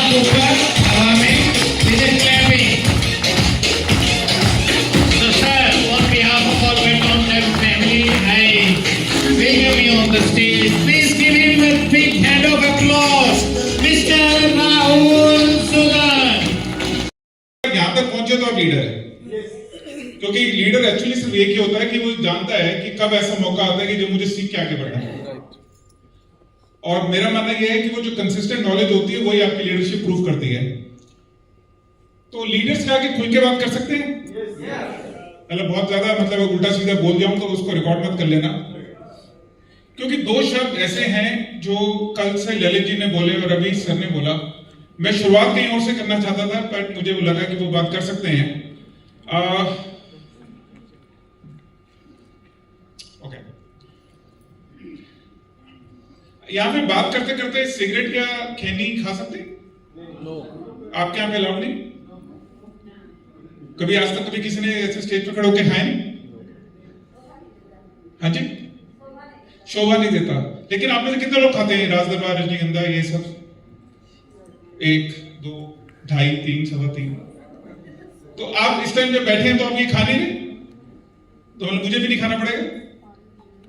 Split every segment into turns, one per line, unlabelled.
हाथ ऊपर हवा में, this is clapping. So sir, on behalf of all Welcome family, I welcome you on the stage. Please give him a big hand of applause, Mr. Rahul Sugan.
यहाँ तक पहुंचे तो आप leader है, क्योंकि लीडर एक्चुअली सिर्फ एक ही होता है कि वो जानता है कि कब ऐसा मौका आता है कि जो मुझे सीख के आगे बढ़ना है। और मेरा मानना यह है कि वो जो कंसिस्टेंट नॉलेज होती है वही आपकी लीडरशिप प्रूव करती है। तो लीडर्स से आगे खुल के बात कर सकते हैं। बहुत ज्यादा उल्टा सीधा बोल जाऊं तो उसको रिकॉर्ड मत कर लेना, क्योंकि दो शब्द ऐसे हैं जो कल से ललित जी ने बोले और अभी सर ने बोला। मैं शुरुआत कहीं और से करना चाहता था, पर मुझे वो लगा कि वो बात कर सकते हैं। ओके, यहाँ पे बात करते करते सिगरेट या खैनी खा सकते हैं? आपके यहाँ पे अलाउड नहीं? कभी आज तक कभी किसी ने ऐसे स्टेज पे खड़े होकर खाए नहीं? हाँ जी, शोभा नहीं देता। लेकिन आप में से कितने लोग खाते हैं राजदरबार, रजनीगंधा, ये सब? 1, 2, 2.5, 3, 3.25। तो आप इस टाइम जब बैठे हैं तो आप ये खा नहीं रहे, तो मुझे भी नहीं खाना पड़ेगा।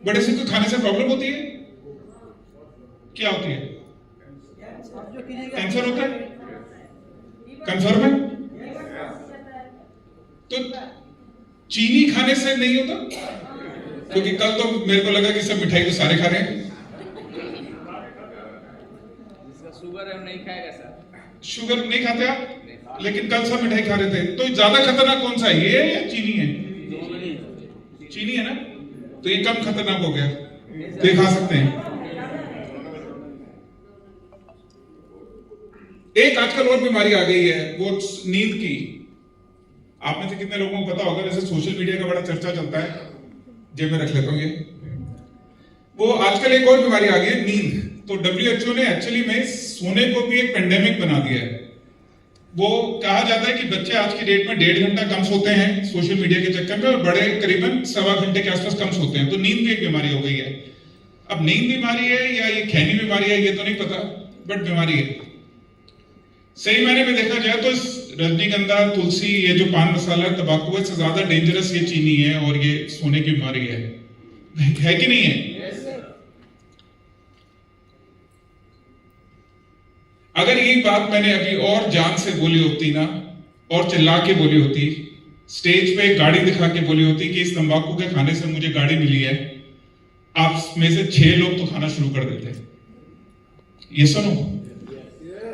बड़े से कोई खाने से प्रॉब्लम होती है? क्या होती है? कैंसर होता है? कंफर्म है? तो चीनी खाने से नहीं होता? क्योंकि कल तो मेरे को लगा कि सब मिठाई तो सारे खा रहे हैं।
जिसका शुगर है वो नहीं खाएगा सर।
शुगर नहीं खाते आप, लेकिन कल सब मिठाई खा रहे थे। तो ज्यादा खतरनाक कौन सा है, ये या चीनी है? चीनी है ना, तो ये कम खतरनाक हो गया, तो ये खा सकते हैं। एक आजकल और बीमारी आ गई है, वो नींद की। आप में से कितने लोगों को पता होगा, जैसे सोशल मीडिया का बड़ा चर्चा चलता है, जेब में रख लेता हूं ये। वो आजकल एक और बीमारी आ गई है, नींद। तो WHO ने एक्चुअली में सोने को भी एक पेंडेमिक बना दिया है। वो कहा जाता है कि बच्चे आज की डेट में 1.5 घंटा कम सोते हैं सोशल मीडिया के चक्कर में, और बड़े करीबन 1.25 घंटे के आसपास कम सोते हैं। तो नींद भी एक बीमारी हो गई है। अब नींद बीमारी है या ये खैनी बीमारी है ये तो नहीं पता, बट बीमारी है। सही मायने में देखा जाए तो इस रजनीगंधा, तुलसी, ये जो पान मसाला, तंबाकू है, इससे ज्यादा डेंजरस ये चीनी है और ये सोने की बीमारी है कि नहीं है? अगर यही बात मैंने अभी और जान से बोली होती ना, और चिल्ला के बोली होती, स्टेज पे गाड़ी दिखा के बोली होती कि इस तंबाकू के खाने से मुझे गाड़ी मिली है, आप में से 6 लोग तो खाना शुरू कर देते। ये सुनो,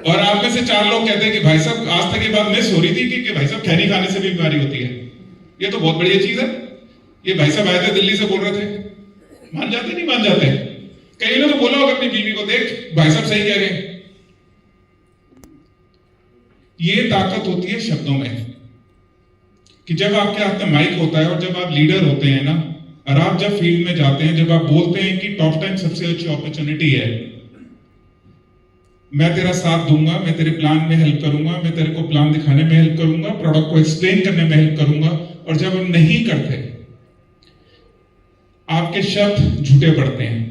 और आप में से 4 लोग कहते हैं कि भाई साहब आज तक ये बात मिस हो रही थी कि भाई साहब खैनी खाने से भी बीमारी होती है। ये तो बहुत बढ़िया चीज है। ये भाई साहब आए थे दिल्ली से बोल रहे थे, मान जाते नहीं मान जाते? कई ने तो बोला होगा अपनी बीवी को, देख भाई साहब सही कह रहे हैं। ये ताकत होती है शब्दों में, कि जब आपके हाथ में माइक होता है और जब आप लीडर होते हैं ना, और आप जब फील्ड में जाते हैं, जब आप बोलते हैं कि टॉप 10 सबसे अच्छी अपॉर्चुनिटी है, मैं तेरा साथ दूंगा, मैं तेरे प्लान में हेल्प करूंगा, मैं तेरे को प्लान दिखाने में हेल्प करूंगा, प्रोडक्ट को एक्सप्लेन करने में हेल्प करूंगा, और जब हम नहीं करते, आपके शब्द झूठे पड़ते हैं।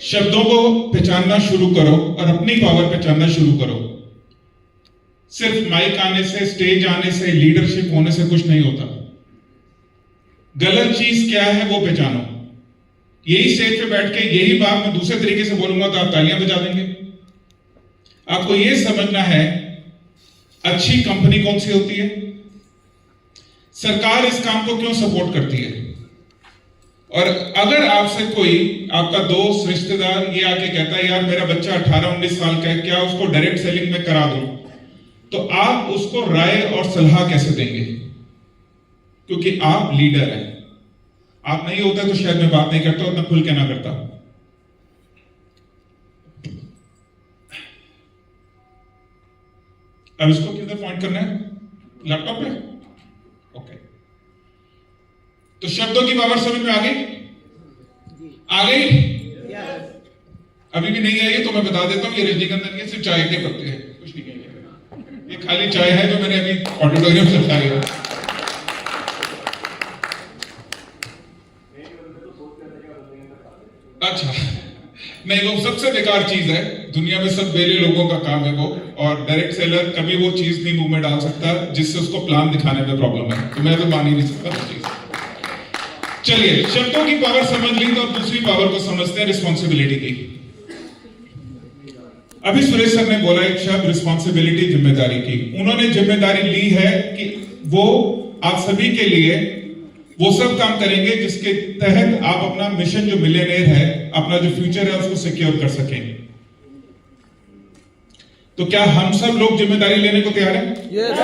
शब्दों को पहचानना शुरू करो और अपनी पावर पहचानना शुरू करो। सिर्फ माइक आने से, स्टेज आने से, लीडरशिप होने से कुछ नहीं होता। गलत चीज क्या है वो पहचानो। यही स्टेज पे बैठ के यही बात मैं दूसरे तरीके से बोलूंगा तो आप तालियां बजा देंगे। आपको यह समझना है अच्छी कंपनी कौन सी होती है, सरकार इस काम को क्यों सपोर्ट करती है। और अगर आपसे कोई आपका दोस्त, रिश्तेदार ये आके कहता है यार मेरा बच्चा 18-19 साल का है, क्या उसको डायरेक्ट सेलिंग में करा दूं, तो आप उसको राय और सलाह कैसे देंगे? क्योंकि आप लीडर हैं। आप नहीं होता तो शायद मैं बात नहीं करता, उतना खुल के ना करता। अब इसको किधर पॉइंट करना है? लैपटॉप पे? ओके। तो शब्दों की पावर समझ में आ गई? आ गई? अभी भी नहीं आई है तो मैं बता देता हूं, ये रजनीगंधा के सिर्फ चाय के पत्ते हैं, कुछ नहीं है। ये खाली चाय है जो मैंने अभी ऑडिटोरियम से उठाई है। अच्छा, नहीं, वो सबसे बेकार चीज है दुनिया में, सब बेले लोगों का काम है वो। और डायरेक्ट सेलर कभी वो चीज नहीं मुंह में डाल सकता जिससे उसको प्लान दिखाने में प्रॉब्लम है, तो मैं तो मान ही नहीं सकता वो चीज। चलिए, शब्दों की पावर समझ ली तो दूसरी पावर को समझते हैं, रिस्पॉन्सिबिलिटी की। अभी सुरेश सर ने बोला एक शब्द, रिस्पॉन्सिबिलिटी, जिम्मेदारी की। उन्होंने जिम्मेदारी ली है कि वो आप सभी के लिए वो सब काम करेंगे जिसके तहत आप अपना मिशन, जो मिलियनेयर है, अपना जो फ्यूचर है, उसको सिक्योर कर सकें। तो क्या हम सब लोग जिम्मेदारी लेने को तैयार हैं?
Yes.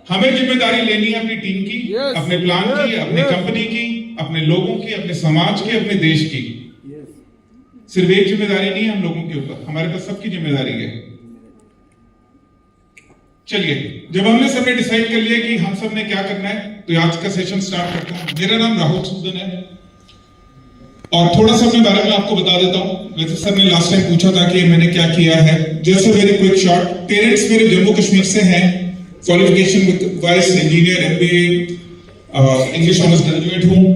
हमें जिम्मेदारी लेनी है अपनी टीम की,
Yes.
अपने प्लान की, अपनी कंपनी की, अपने लोगों की, अपने समाज की, अपने देश की। सिर्फ एक जिम्मेदारी नहीं है हम लोगों के ऊपर, हमारे पास सबकी जिम्मेदारी है। चलिए, जब हमने सबने डिसाइड कर लिया कि हम सब ने क्या करना है, तो आज का सेशन स्टार्ट करते हैं। मेरा नाम राहुल सूदन है और थोड़ा सा अपने बारे में आपको बता देता हूं। वैसे सर ने लास्ट टाइम पूछा था कि मैंने क्या किया है, just a very quick short. Parents मेरे जम्मू कश्मीर से हैं, qualification with vice engineer, MBA, English honours graduate हूं।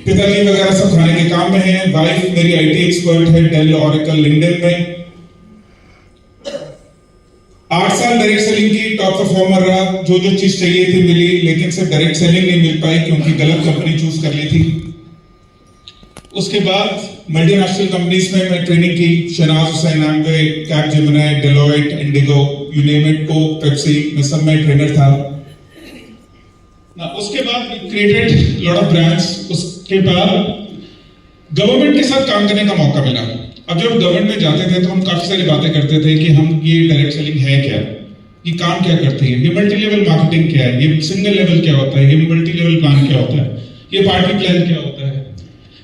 पिताजी वगैरह सब खाने के काम में हैं। वाइफ मेरी आईटी एक्सपर्ट है, डेल, ऑरेकल, लिंक्डइन में। 8 साल डायरेक्ट सेलिंग की टॉप परफॉर्मर रहा, जो जो चीज चाहिए थी मिली, लेकिन सिर्फ डायरेक्ट सेलिंग नहीं मिल पाई क्योंकि गलत कंपनी चूज कर ली थी। उसके बाद मल्टीनेशनल कंपनीज में मैं ट्रेनिंग की, Shahnaz Husain, Amway, Capgemini, Deloitte, IndiGo, you name it, Coke, Pepsi, मैं सब में ट्रेनर था ना। उसके बाद क्रिएटेड लॉट ऑफ ब्रांड्स। उसके बाद गवर्नमेंट के साथ काम करने का मौका मिला। अब जब गवर्नमेंट में जाते थे तो हम काफी सारी बातें करते थे कि हम ये डायरेक्ट सेलिंग है क्या, ये काम क्या करती है, ये मल्टी लेवल मार्केटिंग क्या है, ये सिंगल लेवल क्या होता है, ये मल्टी लेवल प्लान क्या होता है, ये पार्टी प्लान क्या होता है।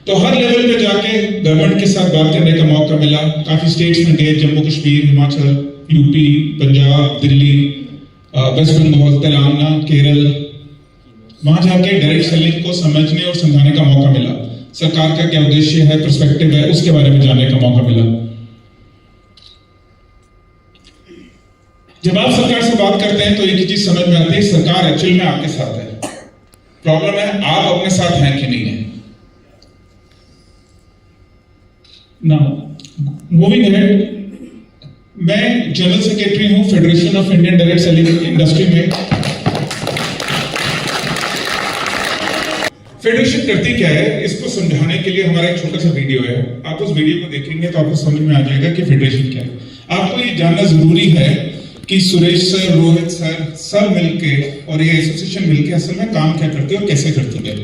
तो हर लेवल पे जाके गवर्नमेंट के साथ बात करने का मौका मिला। काफी स्टेट्स में गए, जम्मू कश्मीर, हिमाचल, यूपी, पंजाब, दिल्ली, वेस्ट बंगाल, तेलंगाना, केरल। वहां जाके डायरेक्ट सेलिंग को समझने और समझाने का मौका मिला। सरकार का क्या उद्देश्य है, पर्सपेक्टिव है, उसके बारे में जानने का मौका मिला। जब आप सरकार से बात करते हैं तो एक ही चीज समझ में आती है, सरकार एक्चुअल में आपके साथ है। प्रॉब्लम है आप अपने साथ हैं कि नहीं है। नाउ मूविंग अहेड, मैं जनरल सेक्रेटरी हूं federation of Indian direct selling industry में। फेडरेशन करती क्या है, इसको समझाने के लिए हमारा एक छोटा सा वीडियो है। आप उस वीडियो को देखेंगे तो आपको समझ में आ जाएगा कि फेडरेशन क्या है। आपको ये जानना जरूरी है कि सुरेश सर, रोहित सर सब मिलके और ये एसोसिएशन मिलके असल में काम क्या करती है और कैसे करती है,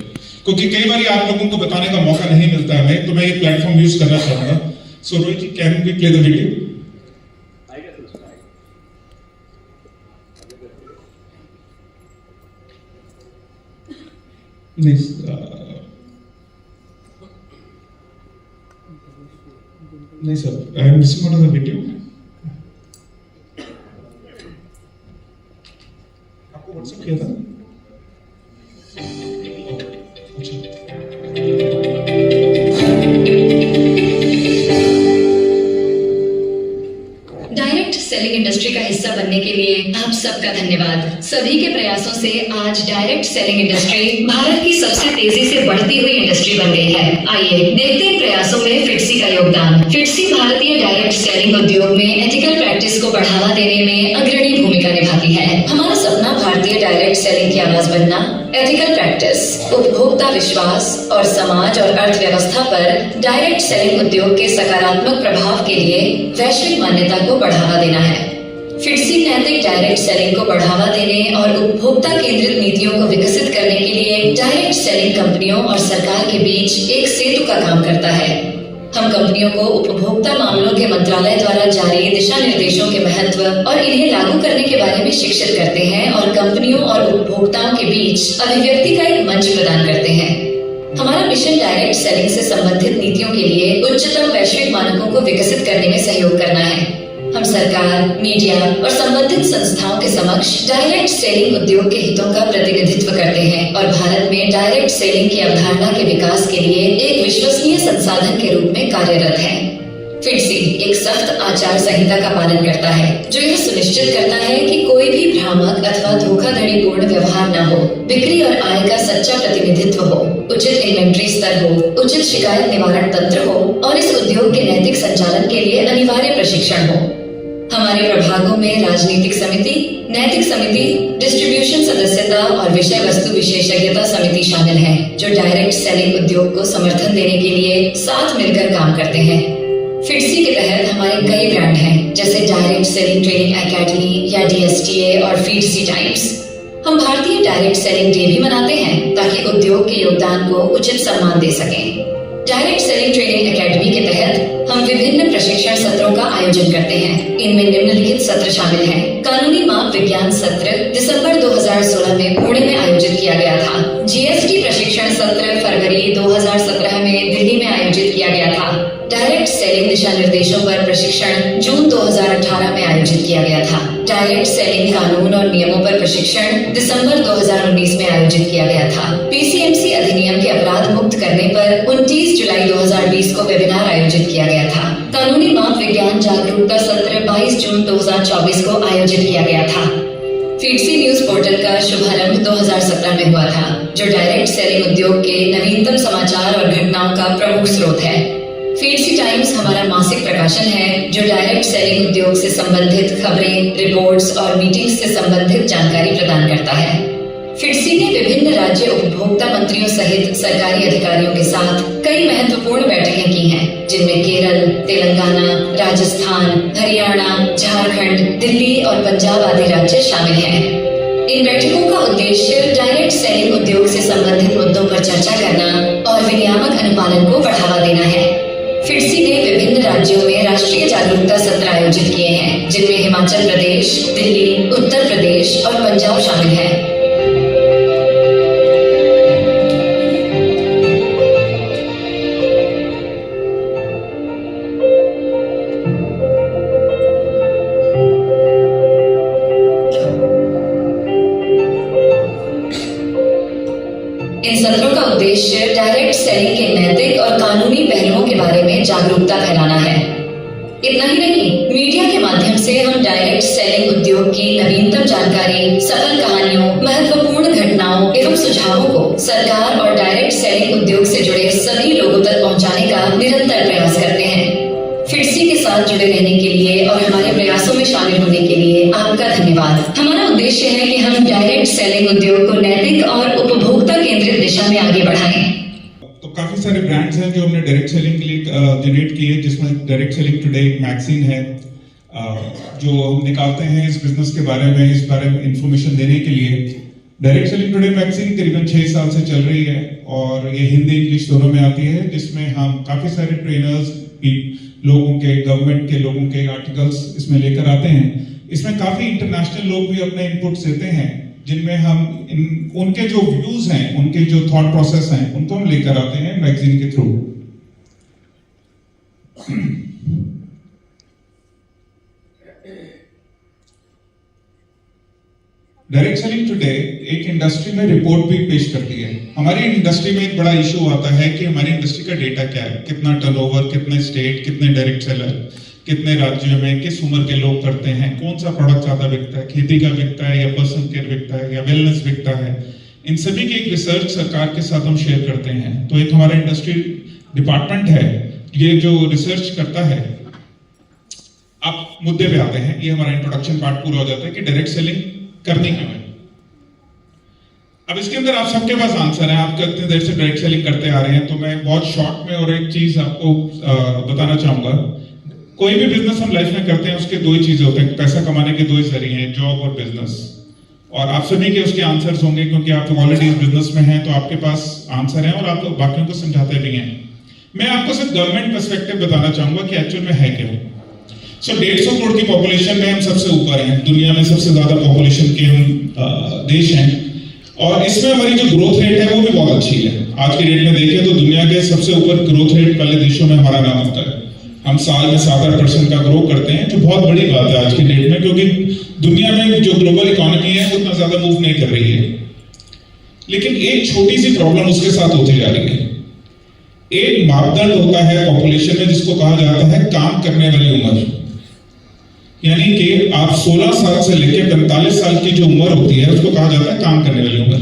क्योंकि कई बार आप लोगों को बताने का मौका नहीं मिलता है हमें। तो मैं ये प्लेटफॉर्म यूज करना चाहूंगा। So Rohit ji, can we play the video? नहीं sir, I am missing one of the video. आपको व्हाट्सएप किया था?
डायरेक्ट सेलिंग इंडस्ट्री का हिस्सा बनने के लिए आप सबका धन्यवाद। सभी के प्रयासों से आज डायरेक्ट सेलिंग इंडस्ट्री भारत की सबसे तेजी से बढ़ती हुई इंडस्ट्री बन गई है। आइए देखते हैं प्रयासों में फिटसी का योगदान। फिटसी भारतीय डायरेक्ट सेलिंग उद्योग में एथिकल प्रैक्टिस को बढ़ावा देने में अग्रणी भूमिका निभाती है। हमारा सपना भारतीय डायरेक्ट सेलिंग की आवाज बनना, एथिकल प्रैक्टिस, उपभोक्ता विश्वास और समाज और अर्थव्यवस्था पर डायरेक्ट सेलिंग उद्योग के सकारात्मक प्रभाव के लिए वैश्विक मान्यता को बढ़ावा देना है। फिटसी नैतिक डायरेक्ट सेलिंग को बढ़ावा देने और उपभोक्ता केंद्रित नीतियों को विकसित करने के लिए डायरेक्ट सेलिंग कंपनियों और सरकार के बीच एक सेतु का काम करता है। हम कंपनियों को उपभोक्ता मामलों के मंत्रालय द्वारा जारी दिशा निर्देशों के महत्व और इन्हें लागू करने के बारे में शिक्षित करते हैं और कंपनियों और उपभोक्ताओं के बीच अभिव्यक्ति का एक मंच प्रदान करते हैं। हमारा मिशन डायरेक्ट सेलिंग से संबंधित नीतियों के लिए उच्चतम वैश्विक मानकों को विकसित करने में सहयोग करना है। हम सरकार, मीडिया और संबंधित संस्थाओं के समक्ष डायरेक्ट सेलिंग उद्योग के हितों का प्रतिनिधित्व करते हैं और भारत में डायरेक्ट सेलिंग की अवधारणा के विकास के लिए एक विश्वसनीय संसाधन के रूप में कार्यरत हैं। फिटसी एक सख्त आचार संहिता का पालन करता है जो यह सुनिश्चित करता है कि कोई भी भ्रामक अथवा धोखाधड़ीपूर्ण व्यवहार न हो, बिक्री और आय का सच्चा प्रतिनिधित्व हो, उचित इन्वेंट्री स्तर हो, उचित शिकायत निवारण तंत्र हो और इस उद्योग के नैतिक संचालन के लिए अनिवार्य प्रशिक्षण हो। हमारे प्रभागों में राजनीतिक समिति, नैतिक समिति, डिस्ट्रीब्यूशन सदस्यता और विषय वस्तु विशेषज्ञता समिति शामिल है जो डायरेक्ट सेलिंग उद्योग को समर्थन देने के लिए साथ मिलकर काम करते हैं। फिटसी के तहत हमारे कई ब्रांड हैं जैसे डायरेक्ट सेलिंग ट्रेनिंग एकेडमी या DSTA और फिटसी टाइम्स। हम भारतीय डायरेक्ट सेलिंग डे भी मनाते हैं ताकि उद्योग के योगदान को उचित सम्मान दे सकें। डायरेक्ट सेलिंग ट्रेनिंग एकेडमी के तहत हम विभिन्न प्रशिक्षण सत्रों का आयोजन करते हैं। इनमें निम्नलिखित सत्र शामिल हैं। कानूनी माप विज्ञान सत्र दिसंबर 2016 में पुणे में आयोजित किया गया था। GST प्रशिक्षण सत्र फरवरी 2017 में दिल्ली में आयोजित किया गया था। डायरेक्ट सेलिंग दिशा निर्देशों पर प्रशिक्षण जून 2018 में आयोजित किया गया था। डायरेक्ट सेलिंग कानून और नियमों पर प्रशिक्षण दिसंबर 2019 में आयोजित किया गया था। PCMC अधिनियम के अपराध मुक्त करने पर 29 जुलाई 2020 को वेबिनार आयोजित किया गया था। कानूनी माप विज्ञान जागरूकता सत्र 22 जून 2024 को आयोजित किया गया था। फिटसी न्यूज पोर्टल का शुभारंभ 2017 में हुआ था जो डायरेक्ट सेलिंग उद्योग के नवीनतम समाचार और घटनाओं का प्रमुख स्रोत है। फिटसी टाइम्स हमारा मासिक प्रकाशन है जो डायरेक्ट सेलिंग उद्योग से संबंधित खबरें, रिपोर्ट्स और मीटिंग्स से संबंधित जानकारी प्रदान करता है। फिटसी ने विभिन्न राज्य उपभोक्ता मंत्रियों सहित सरकारी अधिकारियों के साथ कई महत्वपूर्ण बैठकें की हैं, जिनमें केरल, तेलंगाना, राजस्थान, हरियाणा, झारखंड, दिल्ली और पंजाब आदि राज्य शामिल हैं। इन बैठकों का उद्देश्य डायरेक्ट सेलिंग उद्योग से संबंधित मुद्दों पर चर्चा करना और विनियामक अनुपालन को बढ़ावा देना है। फिटसी ने विभिन्न राज्यों में राष्ट्रीय जागरूकता सत्र आयोजित किए हैं, जिनमें हिमाचल प्रदेश, दिल्ली, उत्तर प्रदेश और पंजाब शामिल हैं। इन सत्रों का उद्देश्य डायरेक्ट सेलिंग के नैतिक और कानूनी पहलुओं के बारे में जागरूकता फैलाना है। इतना ही नहीं, मीडिया के माध्यम से हम डायरेक्ट सेलिंग उद्योग की नवीनतम जानकारी, सफल कहानियों, महत्वपूर्ण घटनाओं एवं सुझावों को सरकार और डायरेक्ट सेलिंग उद्योग से जुड़े सभी लोगों तक पहुंचाने का निरंतर प्रयास करते हैं। फिटसी के साथ जुड़े रहने के लिए और हमारे प्रयासों में शामिल होने के लिए आपका धन्यवाद। हमारा उद्देश्य है कि हम डायरेक्ट सेलिंग उद्योग को नैतिक और उपभोक्ता केंद्रित दिशा में आगे बढ़ाएं।
तो काफी सारे ब्रांड्स हैं जो हमने डायरेक्ट सेलिंग के लिए जनरेट किए, जिसमें डायरेक्ट सेलिंग टुडे एक मैगजीन है जो हम निकालते हैं इस बिजनेस के बारे में, इस बारे में इंफॉर्मेशन देने के लिए। डायरेक्ट सेलिंग टुडे मैगजीन करीबन 6 साल से चल रही है और ये हिंदी इंग्लिश दोनों में आती है, जिसमें हम काफी सारे ट्रेनर्स, लोगों के, गवर्नमेंट के लोगों के आर्टिकल्स इसमें लेकर आते हैं। इसमें काफी इंटरनेशनल लोग भी अपने इनपुट्स देते हैं, जिनमें हम उनके जो व्यूज हैं, उनके जो थॉट प्रोसेस हैं, उनको हम लेकर आते हैं मैगजीन के थ्रू। डायरेक्ट सेलिंग टुडे एक इंडस्ट्री में रिपोर्ट भी पेश करती है। हमारी इंडस्ट्री में एक बड़ा इशू आता है कि हमारी इंडस्ट्री का डेटा क्या है, कितना टर्नओवर, कितने स्टेट, कितने डायरेक्ट सेलर, कितने राज्यों में किस उम्र के लोग करते हैं, कौन सा प्रोडक्ट ज्यादा बिकता है, खेती का बिकता है या पर्सनल केयर बिकता है या वेलनेस बिकता है। इन सभी की एक रिसर्च सरकार के साथ हम शेयर करते हैं। तो एक हमारा इंडस्ट्री डिपार्टमेंट है, ये जो रिसर्च करता है। अब मुद्दे पे आते हैं, ये हमारा इंट्रोडक्शन पार्ट पूरा हो जाता है कि डायरेक्ट सेलिंग करनी क्यों है। अब इसके अंदर आप सबके पास आंसर है, आप कितने देर से डायरेक्ट सेलिंग करते आ रहे हैं। तो मैं बहुत शॉर्ट में और एक चीज आपको बताना चाहूंगा। कोई भी बिजनेस हम लाइफ में करते हैं, उसके दो ही चीजें होते हैं, पैसा कमाने के दो ही जरिए हैं, जॉब और बिजनेस। और आप सभी के उसके आंसर्स होंगे क्योंकि आप ऑलरेडी इस बिजनेस में हैं, तो आपके पास आंसर है और आप बाकियों को समझाते भी हैं। मैं आपको सिर्फ गवर्नमेंट पर्सपेक्टिव बताना चाहूंगा कि एक्चुअल में है क्या। 150 करोड़ की पॉपुलेशन में हम सबसे ऊपर हैं, दुनिया में सबसे ज्यादा पॉपुलेशन के हम देश हैं और इसमें हमारी जो ग्रोथ रेट है वो भी बहुत अच्छी है। आज की डेट में देखें तो दुनिया के सबसे ऊपर ग्रोथ रेट वाले देशों में हमारा नाम होता है। हम साल में 7-8% का ग्रो करते हैं, जो बहुत बड़ी बात है आज की डेट में, क्योंकि दुनिया में जो ग्लोबल इकोनॉमी है वो उतना ज्यादा मूव नहीं कर रही है। लेकिन एक छोटी सी प्रॉब्लम उसके साथ होती जा रही है। एक मापदंड होता है पॉपुलेशन में जिसको कहा जाता है काम करने वाली उम्र, यानी कि आप 16 साल से लेकर 45 साल की जो उम्र होती है उसको कहा जाता है काम करने वाली उम्र।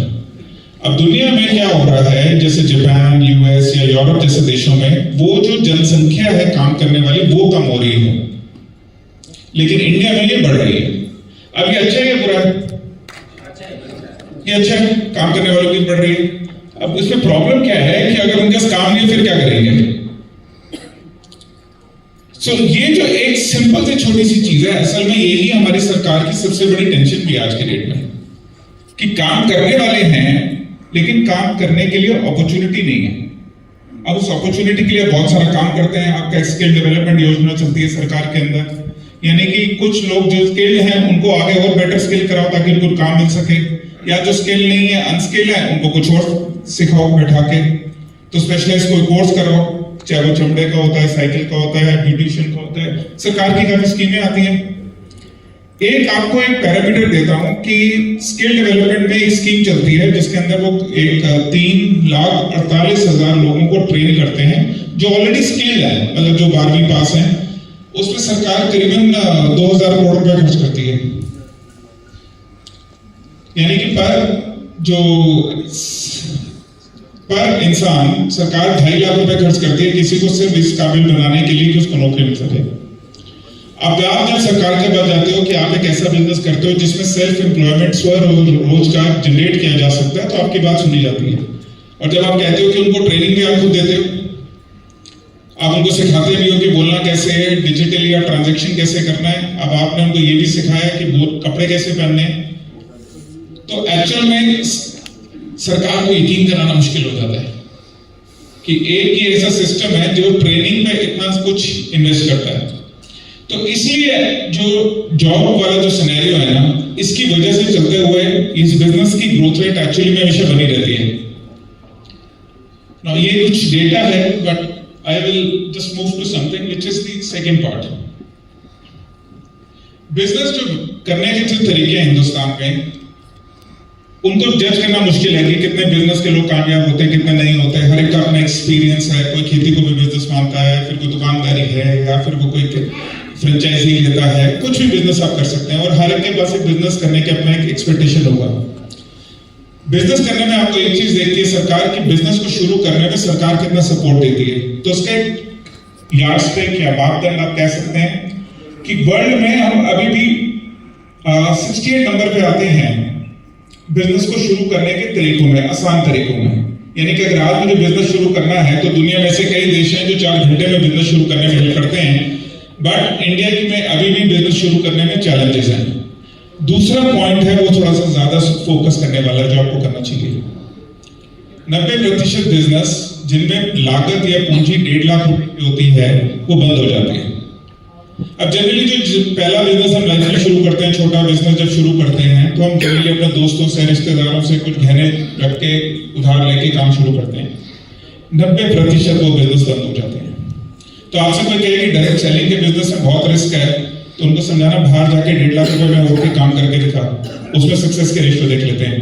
अब दुनिया में क्या हो रहा है, जैसे जापान, यूएस या यूरोप जैसे देशों में वो जो जनसंख्या है काम करने वाली वो कम हो रही है, लेकिन इंडिया में ये बढ़ रही है। अब ये अच्छा है या बुरा है? ये अच्छा है, काम करने वालों की बढ़ रही है। अब इसमें प्रॉब्लम क्या है कि अगर उनके पास काम नहीं फिर क्या करेंगे? ये जो एक सिंपल सी छोटी सी चीज है, असल में यही हमारी सरकार की सबसे बड़ी टेंशन भी आज के डेट में, कि काम करने वाले हैं लेकिन काम करने के लिए अपॉर्चुनिटी नहीं है। अब उस अपॉर्चुनिटी के लिए बहुत सारा काम करते हैं। आपका स्किल डेवलपमेंट योजना चलती है सरकार के अंदर, यानी कि कुछ लोग जो स्किल्ड हैं उनको आगे और बेटर स्किल कराओ ताकि उनको काम मिल सके, या जो स्किल नहीं है, अनस्किल्ड है, उनको कुछ और सिखाओ बैठा के। तो स्पेशलाइज कोई कोर्स कराओ, चाहे वो चमड़े का होता है, साइकिल का होता है, ब्यूटिशियन का होता है। सरकार की काफी स्कीमें आती हैं। एक आपको एक पैरामीटर देता हूं कि स्किल डेवलपमेंट में एक स्कीम चलती है जिसके अंदर वो एक 3,48,000 लोगों को ट्रेन करते हैं जो ऑलरेडी स्किल्ड है, मतलब जो 12वीं पास हैं। उसमें सरकार करीबन 2,000 करोड़ रुपए खर्च करती है, यानी कि पर इंसान सरकार 2.5 लाख रुपए खर्च करती है किसी को सिर्फ इस काबिल बनाने के लिए कि उसको नौकरी मिल सके। अब आप जब सरकार के पास जाते हो कि आप एक ऐसा बिजनेस करते हो जिसमें सेल्फ एम्प्लॉयमेंट, स्वरोजगार जनरेट किया जा सकता है, तो आपकी बात सुनी जाती है। और जब आप कहते हो कि उनको ट्रेनिंग भी आप खुद देते हो, आप उनको सिखाते भी हो कि बोलना कैसे है, डिजिटली या ट्रांजैक्शन कैसे करना है, अब आपने उनको ये भी सिखाया कि कपड़े कैसे पहनने हैं, तो एक्चुअल में सरकार को यकीन कराना मुश्किल हो जाता है कि एक ही ऐसा सिस्टम है जो ट्रेनिंग में इतना कुछ इन्वेस्ट करता है। तो इसलिए जो जॉब वाला जो सिनेरियो है ना, इसकी वजह से चलते हुए इस बिजनेस की ग्रोथ रेट एक्चुअली में हमेशा बनी रहती है। Now, ये कुछ डेटा है, but I will just move to something which is the second part. Business जो करने के जो तरीके हैं हिंदुस्तान में, उनको जज करना मुश्किल है कि कितने बिजनेस के लोग कामयाब होते हैं, कितने नहीं होते। हर एक का अपना एक्सपीरियंस है। कोई खेती को भी बिजनेस मानता है, फिर कोई दुकानदारी है, या फिर वो कोई फ्रेंचाइजी लेता है। कुछ भी बिजनेस आप कर सकते हैं, और हर एक के पास एक बिजनेस करने के अपना एक एक्सपेक्टेशन होगा। बिजनेस करने में आपको एक चीज देखती है सरकार की, बिजनेस को शुरू करने में सरकार कितना सपोर्ट देती है। तो उसके यार्डस्टिक या मापदंड आप कह सकते हैं कि वर्ल्ड में हम अभी भी 68 नंबर पे आते हैं बिजनेस को शुरू करने के तरीकों में, आसान तरीकों में। यानी कि अगर आज मुझे बिजनेस शुरू करना है तो दुनिया में ऐसे कई देश हैं जो 4 घंटे में बिजनेस शुरू करने में हेल्प करते हैं, बट इंडिया में अभी भी बिजनेस शुरू करने में चैलेंजेस हैं। दूसरा पॉइंट है वो थोड़ा सा ज्यादा फोकस करने वाला जो आपको करना चाहिए। 90% बिजनेस जिनमें लागत या पूंजी 1.5 लाख रुपए की होती है वो बंद हो जाती है। अब जनरली जो पहला बिजनेस हम लाइफ में शुरू करते हैं, छोटा बिजनेस जब शुरू करते हैं, तो हम जनरली अपने दोस्तों से, रिश्तेदारों से कुछ गहने रख के उधार लेके काम शुरू करते हैं। 90% वो बिजनेस बंद हो जाते हैं। तो आपसे कोई कहे कि डायरेक्ट सेलिंग के बिजनेस में बहुत रिस्क है, तो उनको समझाना बाहर जाके 1.5 लाख रुपए में होकर काम करके दिखा, उसमें सक्सेस के रेशियो देख लेते हैं।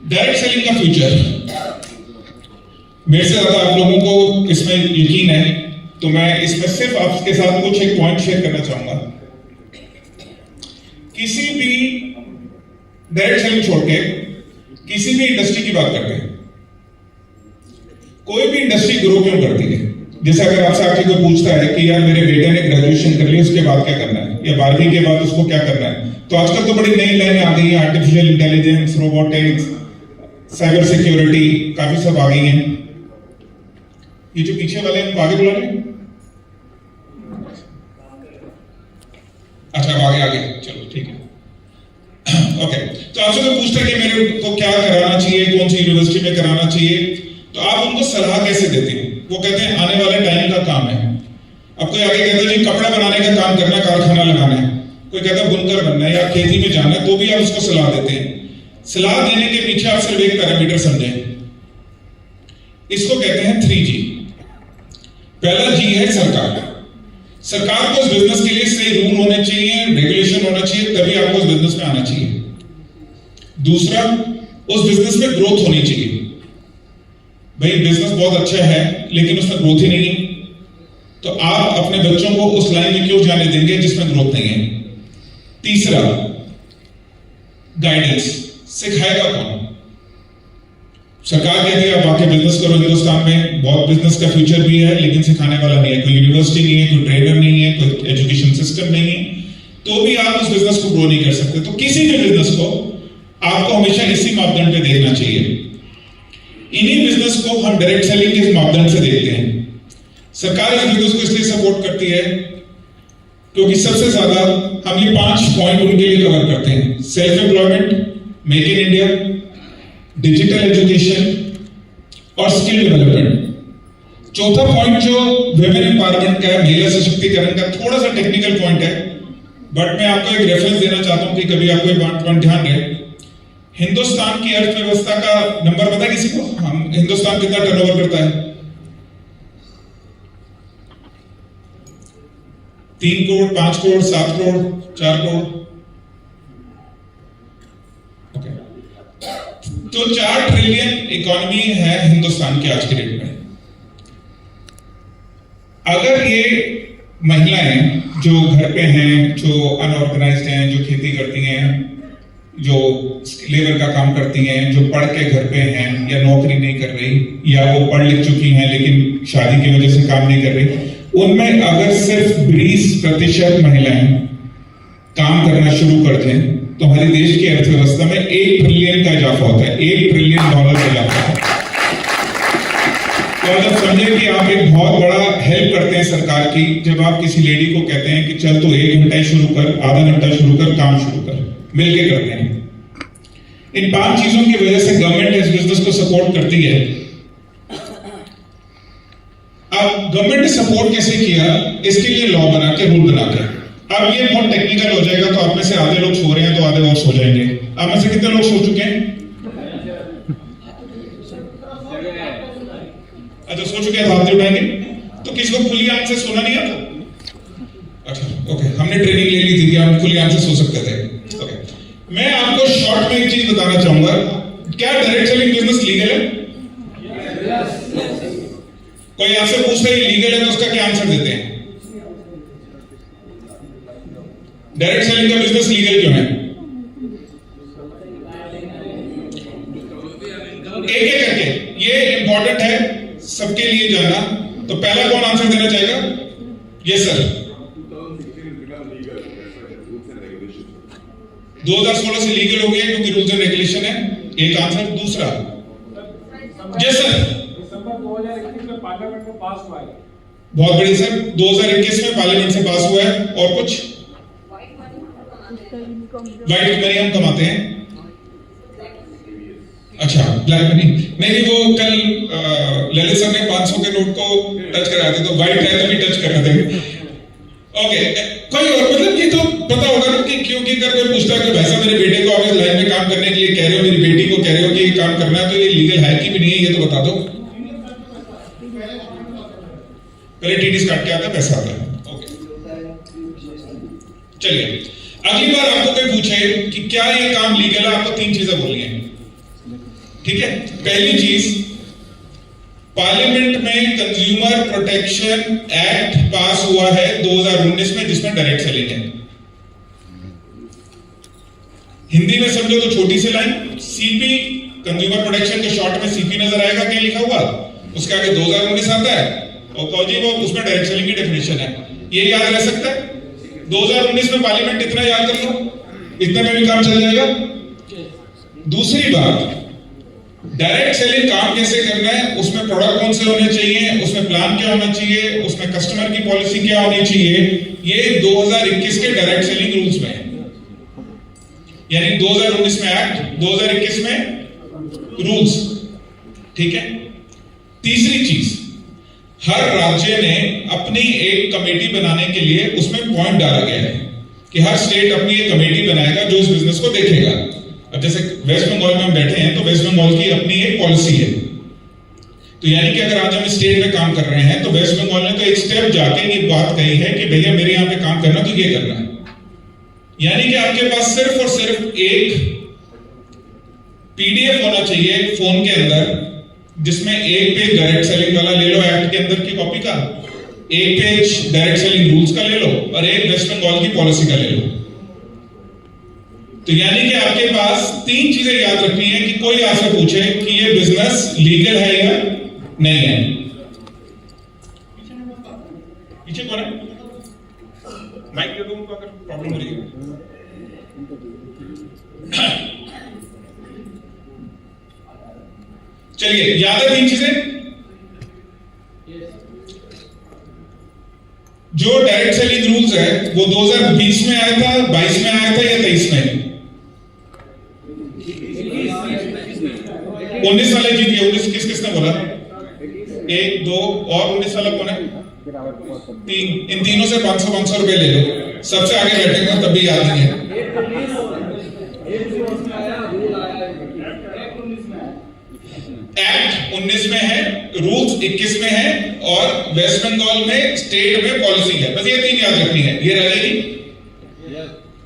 डायरेक्ट सेलिंग का फ्यूचर, मेरे से ज्यादा आप लोगों को इसमें यकीन है, तो मैं इसमें सिर्फ आपके साथ कुछ एक पॉइंट शेयर करना चाहूंगा। किसी भी डायरेक्ट सेलिंग छोड़ के किसी भी इंडस्ट्री की बात करते हैं, कोई भी इंडस्ट्री ग्रो क्यों करती है? जैसे अगर आपसे आके कोई पूछता है कि यार मेरे बेटे ने ग्रेजुएशन कर लिया, उसके बाद क्या करना है, या 12वीं के बाद उसको क्या करना है, तो आजकल तो बड़ी नई लाइनें आ गई हैं, artificial intelligence, robotics, cyber security, काफी सब आ गई हैं। ये जो पीछे वाले हैं आगे बुला रहे हैं, अच्छा आगे आगे चलो ठीक है। ओके, तो आपसे कोई पूछता है कि मेरे को क्या कराना चाहिए, कौन सी यूनिवर्सिटी में कराना चाहिए, तो आप उनको सलाह कैसे देते हैं? वो कहते हैं आने वाले टाइम का काम है। अब कोई आगे कहता है जी कपड़ा बनाने का काम करना, कारखाना लगाना है, कोई कहता है बुनकर बनना है या खेती में जाना है, तो भी आप उसको सलाह देते हैं। सलाह देने के पीछे आप सिर्फ एक पैरामीटर समझें, इसको कहते हैं 3G। पहला जी है सरकार। सरकार को उस बिजनेस के लिए सही रूल होने चाहिए, रेगुलेशन होना चाहिए, तभी आपको उस बिजनेस में आना चाहिए। दूसरा, उस बिजनेस में ग्रोथ होनी चाहिए। भाई बिजनेस बहुत अच्छा है लेकिन उसमें ग्रोथ ही नहीं है, तो आप अपने बच्चों को उस लाइन में क्यों जाने देंगे जिसमें ग्रोथ नहीं है? तीसरा, गाइडेंस सिखाएगा कौन? सरकार कहती है आप आके बिजनेस करो, हिंदुस्तान में बहुत बिजनेस का फ्यूचर भी है लेकिन सिखाने वाला नहीं है, कोई यूनिवर्सिटी नहीं है, कोई ट्रेनर नहीं है, कोई एजुकेशन सिस्टम नहीं है, तो भी आप उस बिजनेस को ग्रो नहीं कर सकते। तो किसी भी बिजनेस को आपको हमेशा इसी मापदंड पे देखना चाहिए। इन्हीं बिजनेस को हम डायरेक्ट सेलिंग के मापदंड से देखते हैं। सरकार इस बिजनेस को इसलिए सपोर्ट करती है क्योंकि सबसे ज्यादा हम ये 5 पॉइंट उनके लिए कवर करते हैं: self employment, make in India, digital education और स्किल डेवलपमेंट। चौथा पॉइंट जो वुमेन एम्पावरमेंट का है, महिला सशक्तिकरण का, थोड़ा सा टेक्निकल पॉइंट है, बट मैं आपको एक रेफरेंस देना चाहता हूं कि कभी आपको एक पॉइंट ध्यान रहे। हिंदुस्तान की अर्थव्यवस्था का नंबर पता है किसी को? हम हिंदुस्तान कितना टर्नओवर करता है? 3 करोड़, 5 करोड़, 7 करोड़, 4 करोड़। ओके, तो 4 ट्रिलियन इकोनॉमी है हिंदुस्तान की आज के डेट में। अगर ये महिलाएं जो घर पे हैं, जो अनऑर्गेनाइज्ड हैं, जो खेती करती हैं, जो लेबर का काम करती हैं, जो पढ़ के घर पे हैं या नौकरी नहीं कर रही, या वो पढ़ लिख चुकी हैं लेकिन शादी की वजह से काम नहीं कर रही, उनमें अगर सिर्फ 20% महिलाएं काम करना शुरू कर दें तो हमारे देश की अर्थव्यवस्था में 1 ट्रिलियन का इजाफा होता है, $1 ट्रिलियन का इजाफा होता है। तो आप समझे कि आप एक बहुत बड़ा हेल्प करते हैं सरकार की जब आप किसी लेडी को कहते हैं कि चल तो 1 घंटा ही शुरू कर, आधा घंटा शुरू कर, काम शुरू कर, मिलके करते हैं। इन 5 चीजों की वजह से गवर्नमेंट इस बिजनेस को सपोर्ट करती है। अब गवर्नमेंट ने सपोर्ट कैसे किया? इसके लिए लॉ बना के, रूल बना के। अब ये बहुत टेक्निकल हो जाएगा, तो आप में से आधे लोग सो रहे हैं तो आधे और सो जाएंगे। आप में से कितने लोग सो चुके हैं? अच्छा, सो चुके हैं तो हाथ नहीं उठाएंगे। तो किसी को खुली आंख से सोना नहीं आता? अच्छा, ओके, हमने ट्रेनिंग ले ली थी कि हम खुली आंख से सो सकते थे। ओके, मैं आपको शॉर्ट में एक चीज बताना चाहूंगा। क्या डायरेक्ट सेलिंग बिजनेस लीगल है? कोई आपसे पूछता है लीगल है तो उसका क्या आंसर देते हैं? डायरेक्ट सेलिंग का बिजनेस लीगल क्यों है? एक एक करके, ये इंपॉर्टेंट है सबके लिए जानना। तो पहला कौन आंसर देना चाहेगा? Yes sir. 2016 से लीगल हो गया क्योंकि रूल्स एंड रेगुलेशन है, एक आंसर। दूसरा, यस सर।
दिसंबर 2021 में पार्लियामेंट में पास हुआ है।
बहुत बढ़िया सर, 2021 में पार्लियामेंट से पास हुआ है। और कुछ? व्हाइट मनी हम कमाते हैं। अच्छा, ब्लैक मनी नहीं, वो कल ललित सर ने 500 के नोट को टच कराया था, तो व्हाइट है तभी टच करा देंगे। ओके, कोई और मतलब ये तो पता होगा ना कि क्योंकि कर कोई पूछता है कि भाई साहब मेरे बेटे को आप इस लाइन में काम करने के लिए कह रहे हो, मेरी बेटी को कह रहे हो कि ये काम करना है, तो ये लीगल है कि भी नहीं है, ये तो बता दो। पहले टीडीएस काट के आता है, पैसा आता है। ओके, चलिए अगली बार आपको कोई पूछे कि क्या ये काम लीगल है, आपको 3 चीजें बोलनी है, ठीक है? पहली चीज, पार्लियामेंट में कंज्यूमर प्रोटेक्शन एक्ट पास हुआ है 2019 में, जिसमें डायरेक्ट सेलिंग है। हिंदी में समझो तो छोटी सी लाइन, सीपी, कंज्यूमर प्रोटेक्शन के शॉर्ट में सीपी नजर आएगा, क्या लिखा हुआ, उसके आगे 2019 आता है और कौजी वो उसमें डायरेक्ट सेलिंग की डेफिनेशन है। ये याद रह सकता है? 2019 में पार्लियामेंट, इतना याद कर लो, इतने में भी काम चल जाएगा। दूसरी बात, डायरेक्ट सेलिंग काम कैसे करना है, उसमें प्रोडक्ट कौन से होने चाहिए, उसमें प्लान क्या होना चाहिए, उसमें कस्टमर की पॉलिसी क्या होनी चाहिए, ये 2021 के डायरेक्ट सेलिंग रूल्स में है। यानी 2019 में एक्ट, 2021 में रूल्स, ठीक है? तीसरी चीज, हर राज्य ने अपनी एक कमेटी बनाने के लिए उसमें पॉइंट डाला गया है कि हर स्टेट अपनी एक कमेटी बनाएगा जो इस बिजनेस को देखेगा। अब जैसे वेस्ट बंगाल में हम बैठे हैं, तो वेस्ट बंगाल की अपनी एक पॉलिसी है। तो यानी कि अगर आज हम स्टेट में काम कर रहे हैं, तो वेस्ट बंगाल ने तो एक स्टेप जाके ये बात कही है कि भैया मेरे यहाँ पे काम करना तो ये करना है। यानी कि आपके पास सिर्फ और सिर्फ एक पीडीएफ होना चाहिए फोन के अंदर, जिसमें एक पेज डायरेक्ट सेलिंग वाला ले लो एक्ट के अंदर की कॉपी का, एक पेज डायरेक्ट सेलिंग रूल्स का ले लो और एक वेस्ट बंगाल की पॉलिसी का ले लो। तो यानी कि आपके पास 3 चीजें याद रखनी है कि कोई आपसे पूछे कि ये बिजनेस लीगल है या नहीं है। पीछे कौन है? माइक दे दो उनको अगर प्रॉब्लम हो रही है। चलिए, याद है 3 चीजें। जो डायरेक्ट सेलिंग रूल्स है वो 2020 में आया था, 22 में आया था या 23 में? 19 वाले जीत गए। 19 किसने बोला? 1 2 और 19 वाला कौन है? 3। इन तीनों से 500 रुपए ले लो। सबसे आगे बैठेंगे तब भी याद नहीं है। एक्ट 19 में है, रूल्स 21 में है और वेस्ट बंगाल में स्टेट में पॉलिसी है। बस ये 3 याद रखनी है। ये रह जाएगी।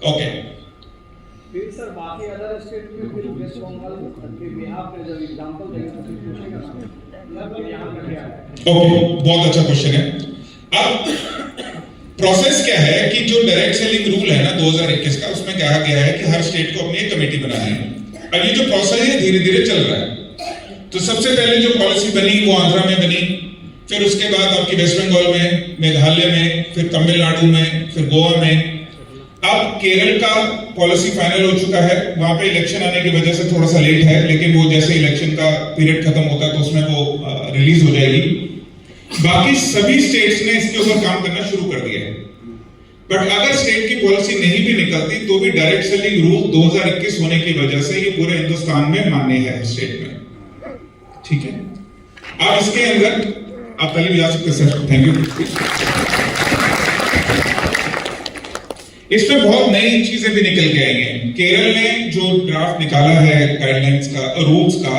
ओके।
फिर सर बाकी अदर स्टेट में फिर वेस्ट बंगाल के बिहार में जब एग्जांपल देंगे तो फिर पूछेगा ना यहाँ पे क्या है।
ओके, बहुत अच्छा क्वेश्चन है। अब प्रोसेस क्या है कि जो डायरेक्ट सेलिंग रूल है ना 2021 का, उसमें कहा गया है कि हर स्टेट को अपनी एक कमेटी बनानी है। अब ये जो प्रोसेस है धीरे धीरे चल रहा है। तो सबसे पहले जो पॉलिसी बनी वो आंध्रा में बनी, फिर उसके बाद आपकी वेस्ट बंगाल में, मेघालय में, फिर तमिलनाडु में, फिर गोवा में। अब केरल का पॉलिसी फाइनल हो चुका है। वहां पे इलेक्शन आने की वजह से थोड़ा सा लेट है, लेकिन वो जैसे इलेक्शन का पीरियड खत्म होता है तो उसमें वो रिलीज हो जाएगी। बाकी सभी स्टेट्स ने इसके ऊपर काम करना शुरू कर दिया है। बट अगर स्टेट की पॉलिसी नहीं भी निकलती तो भी डायरेक्ट सेलिंग रूल 2021 होने की वजह से ये पूरे हिंदुस्तान में मान्य है स्टेट में। ठीक है, अब इसके अंदर आप पहले भी जा सकते सर। Thank you. इसमें बहुत नई चीजें भी निकल के आई हैं। केरल ने जो ड्राफ्ट निकाला है गाइडलाइंस का, रूल्स का,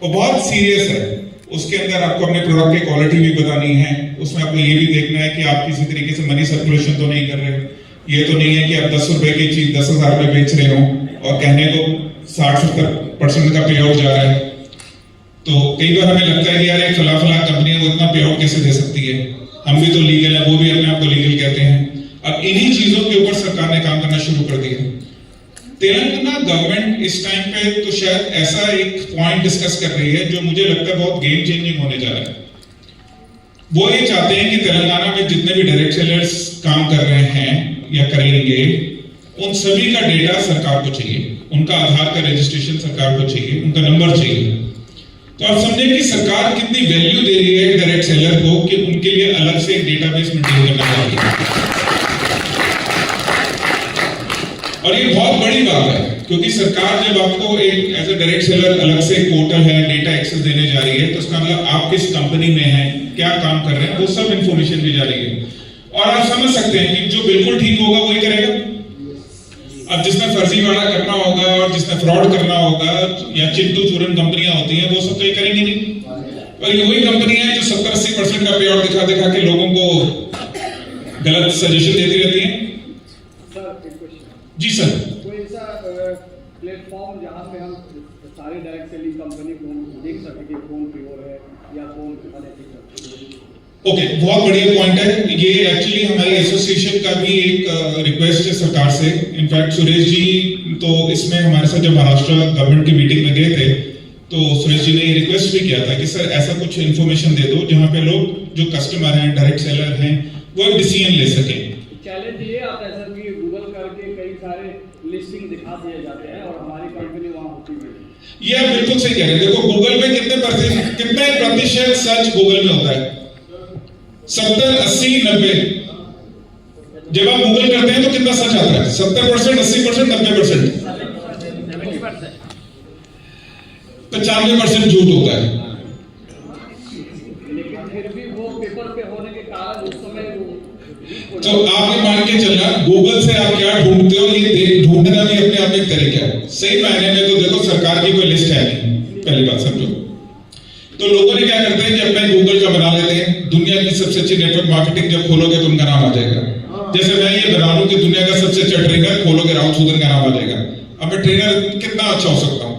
वो बहुत सीरियस है। उसके अंदर आपको अपने प्रोडक्ट की क्वालिटी भी बतानी है। उसमें आपको ये भी देखना है कि आप किसी तरीके से मनी सर्कुलेशन तो नहीं कर रहे। ये तो नहीं है कि आप 10 रुपए की चीज 10,000 रुपए बेच रहे हो और कहने को 60-70% का पे आउट जा रहा है। तो कई बार हमें लगता है कि यार एक फला कंपनी है वो इतना पे आउट कैसे दे सकती है, हम भी तो लीगल है, वो भी अपने आप को लीगल कहते हैं। अब इन्हीं चीजों के ऊपर सरकार ने काम करना शुरू कर दिया। तेलंगाना गवर्नमेंट इस टाइम पे तो शायद ऐसा एक पॉइंट डिस्कस कर रही है जो मुझे लगता है बहुत गेम चेंजिंग होने जा रहा है। वो ये चाहते हैं कि तेलंगाना में जितने भी डायरेक्ट सेलर्स काम कर रहे हैं या करेंगे, उन सभी का डेटा सरकार को चाहिए, उनका आधार का रजिस्ट्रेशन सरकार को चाहिए, उनका नंबर चाहिए। तो आप समझे कि सरकार कितनी वैल्यू दे रही है डायरेक्ट सेलर को कि उनके लिए अलग से एक डेटाबेस मेंटेन करना चाहिए। और ये बहुत बड़ी बात है क्योंकि सरकार जब आपको एक एज ए डायरेक्ट सेलर अलग से पोर्टल है, डेटा एक्सेस देने जा रही है, तो उसका मतलब आप किस कंपनी में हैं, क्या काम कर रहे हैं, वो सब इंफॉर्मेशन भी जा रही है। और आप समझ सकते हैं कि जो बिल्कुल ठीक होगा वही करेगा। अब जिसने फर्जीवाड़ा करना होगा और जिसने फ्रॉड करना होगा या चिंटू चूरन कंपनियां होती हैं वो सब तो ये करेंगी नहीं। और ये वही कंपनी है जो 70-80% का पे आउट दिखा के लोगों को गलत सजेशन देती रहती हैं। जी सर,
कोई ऐसा प्लेटफॉर्म जहाँ पे हम सारे डायरेक्ट सेलिंग कंपनी को देख सके कि कौन प्योर है या कौन अनएथिकल।
ओके, बहुत बढ़िया पॉइंट है। ये एक्चुअली हमारी एसोसिएशन का भी एक रिक्वेस्ट है सरकार से। इनफैक्ट सुरेश जी तो इसमें हमारे साथ जब महाराष्ट्र गवर्नमेंट की मीटिंग में गए थे तो सुरेश जी ने ये रिक्वेस्ट भी किया था कि सर ऐसा कुछ इन्फॉर्मेशन दे दो जहाँ पे लोग जो कस्टमर हैं, डायरेक्ट सेलर हैं, वो एक डिसीजन ले सकें।
चैलेंज ये आता है सर कि गूगल करके कई सारे लिस्टिंग दिखा दिए जाते हैं और हमारी कंपनी वहाँ होती है।
ये आप बिल्कुल सही कह रहे हैं। देखो गूगल में कितने प्रतिशत सर्च गूगल में होता है? 70, 80, 90। जब आप गूगल करते हैं तो कितना सच आता है? 70%, 80%, 90%, 95% झूठ होता है।
लेकिन फिर भी वो पेपर पे होने के कारण उस समय
तो आपने मान के चलना गूगल से आप क्या ढूंढते हो, ये ढूंढना भी अपने आप में एक तरीका है। सही मायने में तो देखो सरकार की कोई लिस्ट है नहीं, पहली बात समझो। तो लोगों ने क्या करते हैं कि अपना गूगल का बना लेते हैं। दुनिया की सबसे अच्छी नेटवर्क मार्केटिंग जब खोलोगे तो उनका नाम आ जाएगा। जैसे मैं ये बना लूं कि दुनिया का सबसे अच्छा ट्रेनर, खोलोगे राउत सूदन का नाम आ जाएगा। अब मैं ट्रेनर कितना अच्छा हो सकता हूं?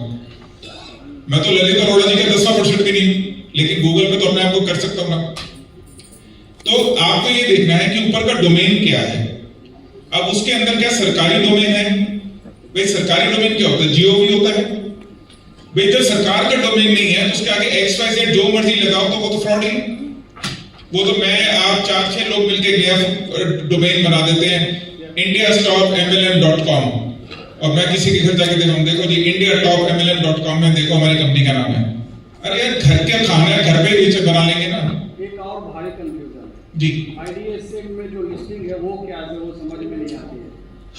मैं तो ललित अरोड़ा जी का 10वां % भी नहीं। लेकिन गूगल पे तो अपने आप को कर सकता हूं ना। तो आपको ये देखना है कि ऊपर का डोमेन क्या है। अब उसके अंदर क्या सरकारी डोमेन है? भाई सरकारी डोमेन क्या होता है? जीओवी होता है। भाई जब सरकार का डोमेन नहीं है तो उसके आगे XYZ जो मर्जी लगाओ तो वो तो फ्रॉड ही। वो तो मैं आप 4-6 लोग मिलकर नया डोमेन बना देते हैं indiastopmlm.com, और मैं किसी के घर जाके देखो जी indiatopmlm.com में देखो हमारी कंपनी का नाम है। अरे यार घर के खाना है, घर पे नीचे बना लेंगे ना।
एक और भारी कंफ्यूजन
जी,
IDSM में जो लिस्टिंग है वो क्या है, वो समझ में नहीं आती है।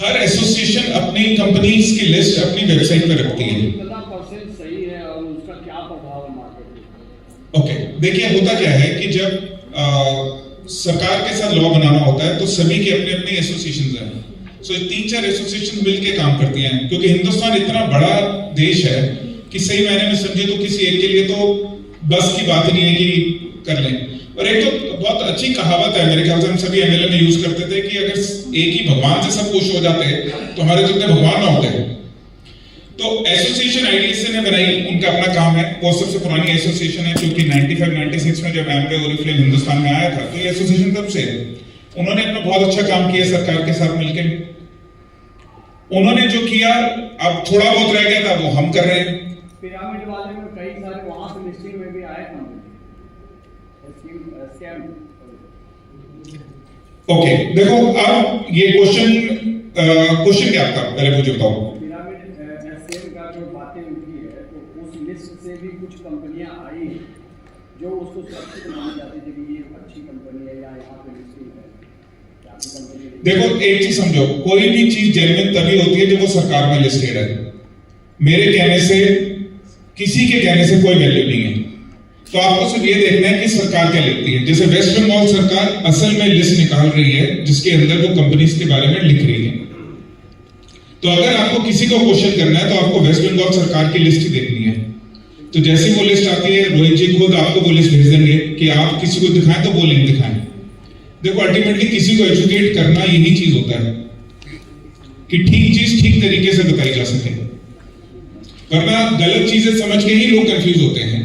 हर एसोसिएशन अपनी कंपनीज की लिस्ट अपनी वेबसाइट पर रखती है।
कितना % सही है और उसका क्या प्रभाव है मार्केट में?
ओके, देखिए होता क्या है कि जब सरकार के साथ लॉ बनाना होता है तो सभी के अपने अपने एसोसिएशंस हैं। सो 3-4 एसोसिएशन मिलके काम करती हैं, क्योंकि हिंदुस्तान इतना बड़ा देश है कि सही मायने में समझे तो किसी एक के लिए तो बस की बात नहीं है कि कर लें। और एक तो बहुत अच्छी कहावत है, मेरे ख्याल से हम सभी MLM में यूज करते थे कि अगर एक ही भगवान से सब खुश हो जाते तो हमारे तो इतने भगवान ना होते। तो एसोसिएशन IDSA ने बनाई, उनका अपना काम है। वो सबसे पुरानी एसोसिएशन है, क्योंकि 95-96 में जब एमवे ओरिफ्लेम हिंदुस्तान में आया था तो ये एसोसिएशन तब से है। उन्होंने अपना बहुत अच्छा काम किया सरकार के साथ मिलकर। उन्होंने जो किया, अब थोड़ा बहुत रह गया था वो हम कर रहे हैं।
पिरामिड वाले में कई सारे वहां से लिस्टिंग में भी आए थे स्कैम।
ओके, देखो अब ये क्वेश्चन क्या था पहले मुझे बताओ।
जो बातें उठी है तो उस लिस्ट से भी कुछ कंपनियां आई जो उसको सुरक्षित मानी जाती थी कि ये अच्छी कंपनी है या यहाँ पे लिस्टिंग है।
देखो एक चीज समझो, कोई भी चीज जेन्युइन तभी होती है जब वो सरकार में लिस्टेड है। मेरे कहने से, किसी के कहने से कोई वैल्यू नहीं है। तो आपको सिर्फ ये देखना है कि सरकार क्या लिखती है। जैसे वेस्ट बंगाल सरकार असल में लिस्ट निकाल रही है जिसके अंदर वो कंपनीज के बारे में लिख रही है। तो अगर आपको किसी को क्वेश्चन करना है तो आपको वेस्ट बंगाल सरकार की लिस्ट ही देखनी है। तो जैसी वो लिस्ट आती है, रोहित जी खुद आपको वो लिस्ट भेज देंगे कि आप किसी को दिखाएं तो वो लिंक दिखाएं। देखो अल्टीमेटली किसी को एजुकेट करना यही चीज होता है कि ठीक चीज ठीक तरीके से बताई जा सके, वरना गलत चीजें समझ के ही लोग कंफ्यूज होते हैं।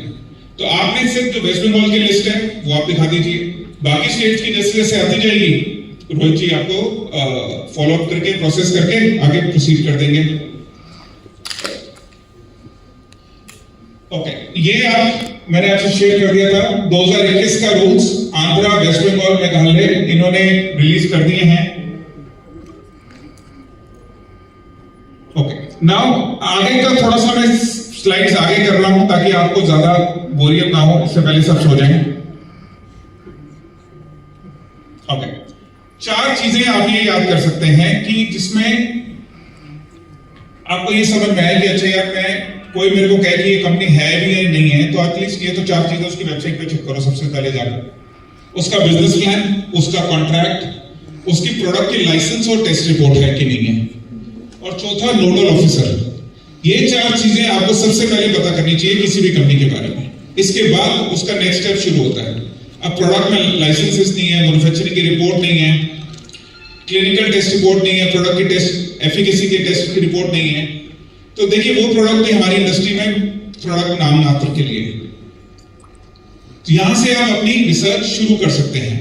तो आपने सिर्फ जो वेस्ट बंगाल की लिस्ट है वो आप दिखा दीजिए। बाकी स्टेट्स की जैसे जैसे आती जाएगी रोहित जी आपको फॉलो अप करके प्रोसेस करके आगे प्रोसीड कर देंगे। ओके, ये मैंने आपसे शेयर कर दिया था 2021 का रूल्स। आंध्रा, वेस्ट बंगाल, मेघालय इन्होंने रिलीज कर दिए हैं। ओके, नाउ आगे का थोड़ा सा मैं स्लाइड्स आगे कर रहा हूं ताकि आपको ज्यादा बोरियत ना हो, इससे पहले सब सो जाएं। ओके, 4 चीजें आप ये याद कर सकते हैं कि जिसमें आपको ये समझ में आए कि अच्छा यार मैं कोई मेरे को कहे कि ये कंपनी है भी या नहीं है, तो एटलीस्ट ये तो 4 चीजें उसकी वेबसाइट पे चेक करो सबसे पहले जाकर। उसका बिजनेस प्लान, उसका कॉन्ट्रैक्ट, उसकी प्रोडक्ट की लाइसेंस और टेस्ट रिपोर्ट है कि नहीं है, और चौथा नोडल ऑफिसर। ये 4 चीजें आपको सबसे पहले पता करनी चाहिए किसी भी कंपनी के बारे में। इसके बाद उसका नेक्स्ट स्टेप शुरू होता है। अब प्रोडक्ट में लाइसेंसेस नहीं है, मैन्युफैक्चरिंग की रिपोर्ट नहीं है, क्लिनिकल टेस्ट रिपोर्ट नहीं है, प्रोडक्ट की टेस्ट एफिकेसी की टेस्ट की रिपोर्ट नहीं है, तो देखिए वो प्रोडक्ट भी हमारी इंडस्ट्री में प्रोडक्ट नाम मात्र के लिए। तो यहां से आप अपनी रिसर्च शुरू कर सकते हैं।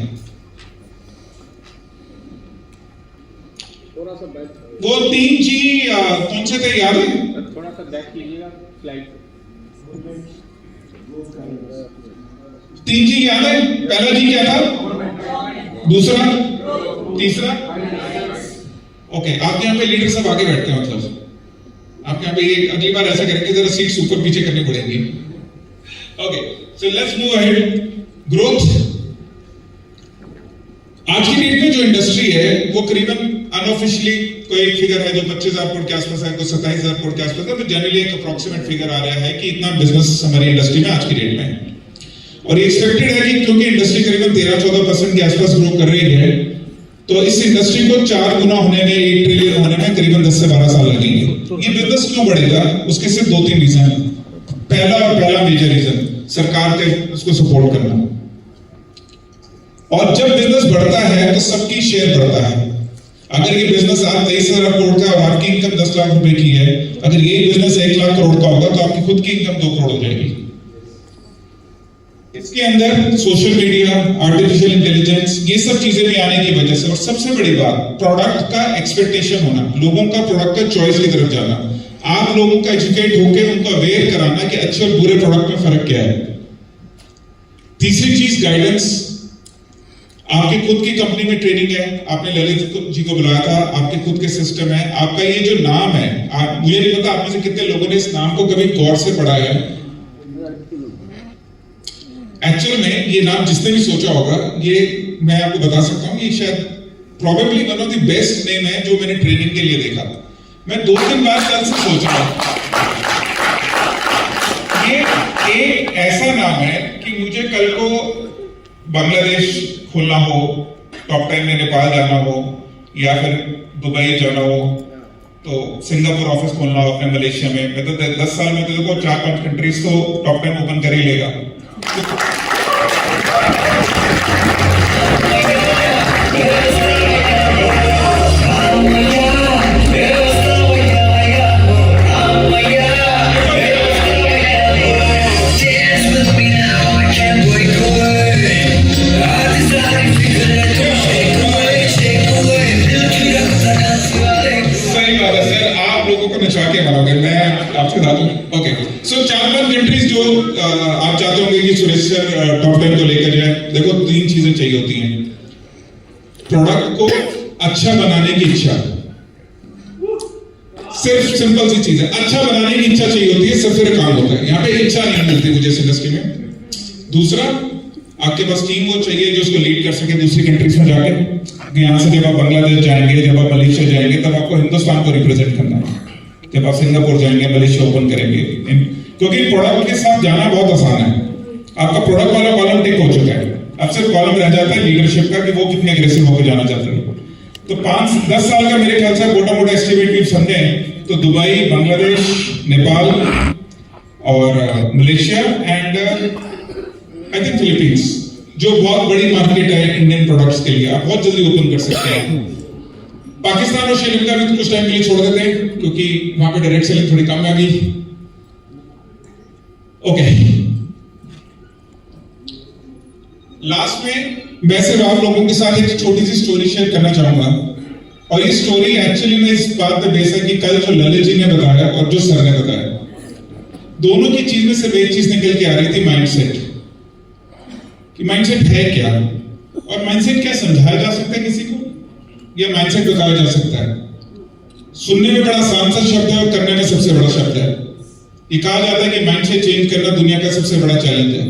थोड़ा सा बैक,
वो 3 जी कौन से थे याद है?
थोड़ा सा बैक कीजिएगा स्लाइड।
3 जी याद है? पहला जी क्या था? दूसरा, तीसरा। ओके, आपके यहाँ पे लीडर सब आगे बैठते हैं, मतलब आपके यहाँ पे ये अगली बार ऐसा करेंगे, जरा सीट्स ऊपर पीछे करनी पड़ेगी। Okay, so let's move ahead. Growth. आज की डेट में जो इंडस्ट्री है वो करीबन अनऑफिशियली कोई फिगर है जो 25,000 करोड़ के आसपास है, कोई 27,000 करोड़ के आसपास है, तो जनरली एक अप्रोक्सीमेट फिगर आ रहा है कि इतना बिजनेस हमारी इंडस्ट्री में आज की डेट में है। और ये एक्सपेक्टेड है कि क्योंकि इंडस्ट्री करीबन 13-14% के आसपास ग्रो कर रही है, तो इस इंडस्ट्री को 4 गुना होने में, 1 ट्रिलियन होने में करीबन 10 से 12 साल लगेंगे। ये बिजनेस क्यों बढ़ेगा? उसके सिर्फ 2-3 रीजन है। पहला मेजर रीजन सरकार के उसको सपोर्ट करना, और जब बिजनेस बढ़ता है तो सबकी शेयर बढ़ता है। अगर ये बिजनेस आज 23,000 करोड़ का और आपकी इनकम 10 लाख रुपए की है, अगर ये बिजनेस 1 लाख करोड़ का होगा तो आपकी खुद की इनकम 2 करोड़ हो जाएगी। इसके अंदर सोशल मीडिया, आर्टिफिशियल इंटेलिजेंस, ये सब चीजें भी आने की वजह से, और सबसे बड़ी बात प्रोडक्ट का एक्सपेक्टेशन होना, लोगों का प्रोडक्ट का चॉइस की तरफ जाना, आप लोगों का एजुकेट होकर उनको अवेयर कराना कि अच्छे और बुरे प्रोडक्ट में फर्क क्या है। तीसरी चीज गाइडेंस। आपकी खुद की कंपनी में ट्रेनिंग है, आपने ललित जी को बुलाया था, आपके खुद के सिस्टम है, आपका ये जो नाम है, मुझे नहीं पता आप में से कितने लोगों ने इस नाम को कभी गौर से पढ़ा है। एक्चुअल में ये नाम जिसने भी सोचा होगा, ये मैं आपको बता सकता हूँ, ये शायद probably one of the best name है जो मैंने ट्रेनिंग के लिए देखा। मैं 2-3 बार कल से सोच रहा हूं, ये एक ऐसा नाम है कि मुझे कल को बांग्लादेश खोलना हो, टॉप 10 में नेपाल जाना हो, या फिर दुबई जाना हो, तो सिंगापुर ऑफिस खोलना हो अपने मलेशिया में, मैं तो 10 साल में तो देखो 4-5 कंट्रीज तो टॉप 10 ओपन कर ही लेगा। आप चाहते होंगे कि सुरेश सर टॉप 10 को लेकर जाए। देखो 3 चीजें चाहिए होती हैं, प्रोडक्ट को अच्छा बनाने की इच्छा, सिर्फ सिंपल सी चीज है, अच्छा बनाने की इच्छा चाहिए होती है, सब फिर काम होता है। यहाँ पे इच्छा नहीं मिलती मुझे इस इंडस्ट्री में। दूसरा, आपके पास टीम वो चाहिए जो उसको लीड कर सके दूसरी कंट्रीज में जाके। यहाँ से जब आप बांग्लादेश जाएंगे, जब आप मलेशिया जाएंगे, तब आपको हिंदुस्तान को रिप्रेजेंट करना है। जब आप सिंगापुर जाएंगे, मलेशिया ओपन करेंगे, क्योंकि प्रोडक्ट के साथ जाना बहुत आसान है। आपका प्रोडक्ट वाला कॉलम टिक हो चुका है, अब सिर्फ कॉलम रह जाता है लीडरशिप का कि वो कितने एग्रेसिव होकर जाना चाहते हैं। तो 5-10 साल का मेरे ख्याल से मोटा मोटा एस्टिमेट भी समझे तो दुबई, बांग्लादेश, नेपाल और Malaysia and I think Philippines, जो बहुत बड़ी मार्केट है इंडियन प्रोडक्ट्स के लिए, आप बहुत जल्दी ओपन कर सकते हैं। पाकिस्तान और श्रीलंका में कुछ टाइम के लिए छोड़ देते हैं क्योंकि वहां पे डायरेक्ट सेलिंग थोड़ी कम आ गई। ओके, लास्ट में मैं सिर्फ आप लोगों के साथ एक छोटी सी स्टोरी शेयर करना चाहूंगा, और ये स्टोरी एक्चुअली में इस बात पे बेस है कि कल जो ललित जी ने बताया और जो सर ने बताया, दोनों की चीज में सिर्फ एक चीज निकल के आ रही थी, माइंडसेट। कि माइंडसेट है क्या, और माइंडसेट क्या समझाया जा सकता है किसी को, या माइंडसेट बताया जा सकता है। सुनने में बड़ा आसान सा शब्द है और करने में सबसे बड़ा शब्द है। ये कहा जाता है कि माइंडसेट चेंज करना दुनिया का सबसे बड़ा चैलेंज है।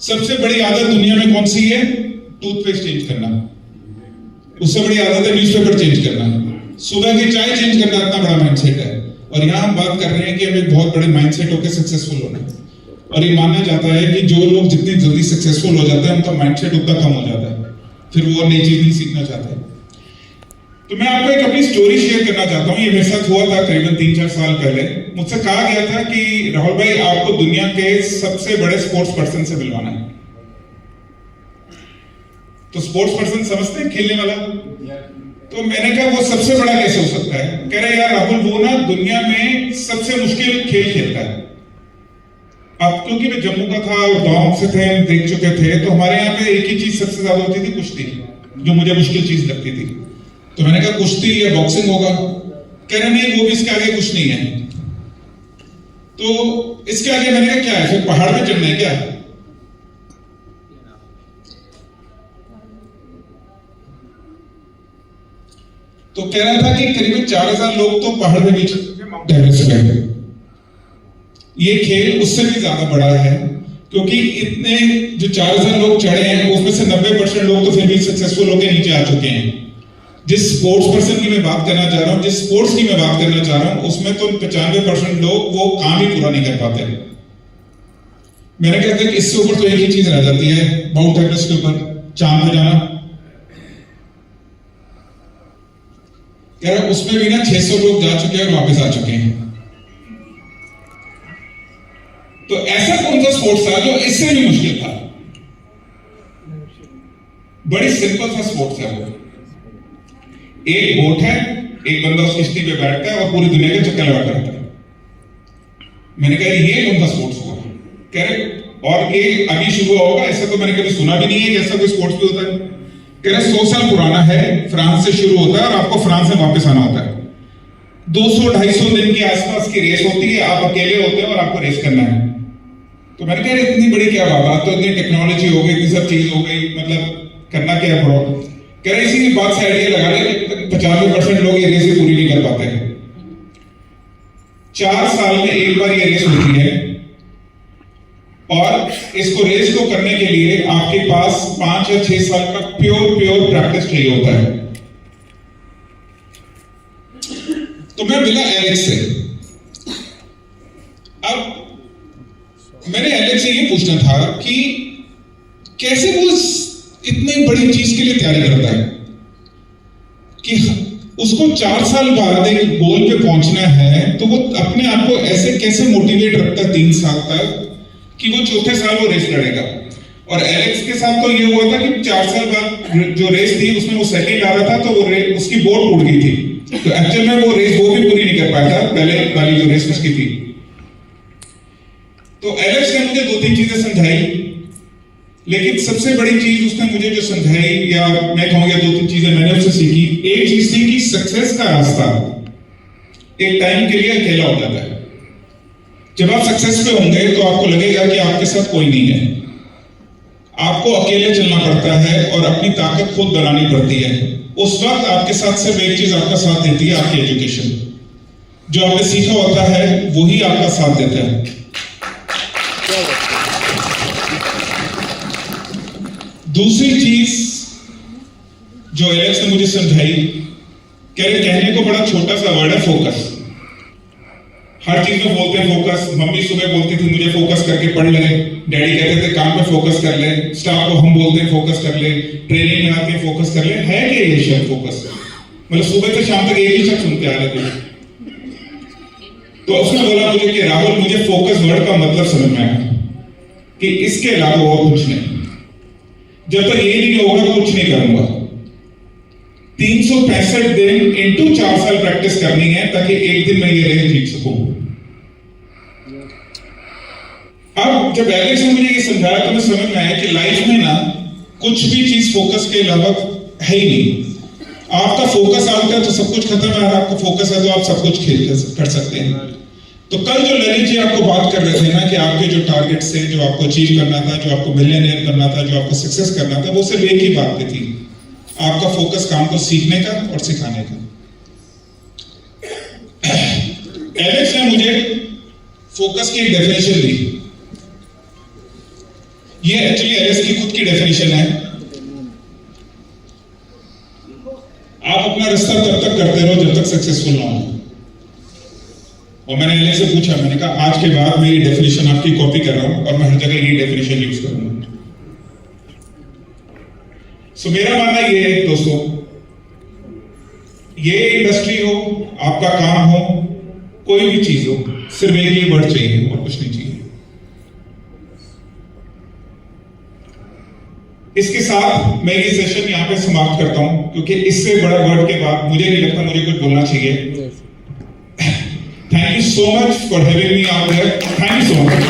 सबसे बड़ी आदत दुनिया में कौन सी है? टूथपेस्ट चेंज करना। उससे बड़ी आदत है न्यूज़पेपर चेंज करना। सुबह की चाय चेंज करना इतना बड़ा माइंडसेट है। और यहाँ हम बात कर रहे हैं कि हमें बहुत बड़े माइंडसेट होकर सक्सेसफुल होना है। और ये माना जाता है कि जो लोग जितनी जल्दी सक्सेसफुल हो जाते हैं उनका माइंडसेट उतना कम हो जाता है, फिर वो नई चीज नहीं सीखना चाहते। तो मैं आपको एक अपनी स्टोरी शेयर करना चाहता हूँ। ये मेरे साथ हुआ था करीबन 3-4 साल पहले। मुझसे कहा गया था कि राहुल भाई, आपको दुनिया के सबसे बड़े स्पोर्ट्स पर्सन से मिलवाना है। तो स्पोर्ट्स पर्सन समझते हैं, खेलने वाला। तो मैंने कहा वो सबसे बड़ा कैसे हो सकता है? कह रहे यार राहुल, वो ना दुनिया में सबसे मुश्किल खेल खेलता है। अब क्योंकि मैं जम्मू का था और गांव से थे, हम देख चुके थे, तो हमारे यहाँ पे एक ही चीज सबसे ज्यादा होती थी, कुश्ती, जो मुझे मुश्किल चीज लगती थी। तो मैंने कहा कुश्ती या बॉक्सिंग होगा। कह रहे नहीं, वो भी इसके आगे कुछ नहीं है। तो इसके आगे मैंने कहा क्या है, फिर पहाड़ पे चढ़ना है क्या? तो कह रहा था कि करीबन 4000 लोग तो पहाड़ में नीचे माउंट एवरेस्ट पे गए। ये खेल उससे भी ज्यादा बड़ा है, क्योंकि इतने जो 4000 लोग चढ़े हैं उसमें से 90% लोग तो फिर भी सक्सेसफुल होकर नीचे आ चुके हैं। जिस स्पोर्ट्स पर्सन की मैं बात करना चाह रहा हूं, जिस स्पोर्ट्स की मैं बात करना चाह रहा हूं, उसमें तो 95% लोग वो काम ही पूरा नहीं कर पाते। मैंने कहा था कि इससे ऊपर तो एक ही चीज रह जाती है, माउंट एवरेस्ट के ऊपर चांद पे जाना। कह रहा उसमें भी ना 600 लोग जा चुके हैं और वापस आ चुके हैं। तो ऐसा कौन सा स्पोर्ट्स था जो इससे भी मुश्किल था? बड़ी सिंपल सा स्पोर्ट्स है वो। एक बोट है, एक बंदा उस किश्ती पे बैठता है और पूरी दुनिया के चक्कर लगाता रहता है। मैंने कहा ये कौन सा स्पोर्ट्स हुआ? कह रहे और ये अभी शुरू होगा, ऐसा तो मैंने कभी सुना भी नहीं है कि ऐसा कोई स्पोर्ट्स भी होता है। कह रहे 100 साल पुराना है, फ्रांस से शुरू होता है और आपको फ्रांस में वापस आना होता है। 200-250 दिन के आसपास की रेस होती है, आप अकेले होते हैं और आपको रेस करना है। तो मैंने कहा इतनी बड़ी क्या बात, तो इतनी टेक्नोलॉजी हो गई, इतनी सब चीज हो गई, मतलब करना क्या है प्रॉब्लम। कह रहे इसी बात से आइडिया लगा ले कि 95% लोग ये रेस पूरी नहीं कर पाते हैं। 4 साल में एक बार ये रेस होती है और इसको रेस को करने के लिए आपके पास 5 या 6 साल का प्योर प्रैक्टिस चाहिए होता है। तो मैं मिला एलेक्स से। अब मैंने एलेक्स से ये पूछना था कि कैसे वो इतनी बड़ी चीज के लिए तैयारी करता है कि उसको 4 साल बाद एक गोल पे पहुंचना है, तो वो अपने आप को ऐसे कैसे मोटिवेट रखता है 3 साल तक कि वो 4थे साल वो रेस लड़ेगा। और एलेक्स के साथ तो ये हुआ था कि 4 साल बाद जो रेस थी उसमें वो सेकंड आ रहा था, तो वो उसकी बोट टूट गई थी, तो एक्चुअल में वो रेस वो भी पूरी नहीं कर पाया था, पहले वाली जो रेस उसकी थी। तो एलेक्स ने मुझे 2-3 चीजें समझाई, लेकिन सबसे बड़ी चीज उसने मुझे जो समझाई, या मैं कहूंगा 2-3 चीजें मैंने उससे सीखी। एक चीज थी कि सक्सेस का रास्ता एक टाइम के लिए अकेला हो जाता है। जब आप सक्सेस पे होंगे तो आपको लगेगा कि आपके साथ कोई नहीं है, आपको अकेले चलना पड़ता है और अपनी ताकत खुद बनानी पड़ती है। उस वक्त आपके साथ सिर्फ एक चीज आपका साथ देती है, आपकी एजुकेशन। जो आपने सीखा होता है वही आपका साथ देता है। दूसरी चीज जो एलेक्स ने मुझे समझाई, कहने को बड़ा छोटा सा वर्ड है, फोकस। हर चीज में बोलते हैं फोकस। मम्मी सुबह बोलती थी मुझे फोकस करके पढ़ ले, डैडी कहते थे काम पे फोकस कर ले, स्टाफ को हम बोलते हैं फोकस कर ले, ट्रेनिंग में आके फोकस कर ले। है क्या ये शब्द फोकस? मतलब सुबह से शाम तक एक ही शब्द सुनते आ रहे थे। तो उसने बोला मुझे कि राहुल, मुझे फोकस वर्ड का मतलब समझ में आया कि इसके अलावा और कुछ नहीं। जब तक ये नहीं होगा कुछ नहीं करूंगा। 365 दिन इंटू 4 साल प्रैक्टिस करनी है ताकि एक दिन मैं ये रेस जीत सकूं। अब जब एलेक्स ने मुझे ये समझाया तो मैं समझ में आया कि लाइफ में ना कुछ भी चीज फोकस के अलावा है ही नहीं। आपका फोकस आउट है तो सब कुछ खत्म है, और आपका फोकस है तो आप सब कुछ कर सकते हैं। तो कल जो ललित जी आपको बात कर रहे थे ना कि आपके जो टारगेट से, जो आपको अचीव करना था, जो आपको मिलियनेयर बनना था, जो आपको सक्सेस करना था, वो सिर्फ एक ही बात पे थी, आपका फोकस काम को सीखने का और सिखाने का। एलेक्स ने मुझे फोकस की डेफिनेशन दी। ये एक्चुअली एलेक्स की खुद की डेफिनेशन है। आप अपना रास्ता तब तक करते रहो जब तक सक्सेसफुल ना हो। और मैंने एलेक्स से पूछा, मैंने कहा आज के बाद मैं ये डेफिनेशन आपकी कॉपी कर रहा हूं और मैं हर जगह ये डेफिनेशन यूज करूंगा। सो मेरा मानना ये है दोस्तों, ये इंडस्ट्री हो, आपका काम हो, कोई भी चीज हो, सिर्फ एक ही वर्ड चाहिए और कुछ नहीं चाहिए। इसके साथ मैं ये सेशन यहां पे समाप्त करता हूं, क्योंकि इससे बड़ा वर्ड के बाद मुझे नहीं लगता मुझे कुछ बोलना चाहिए। Thank you so much for having me out there. Thank you so much.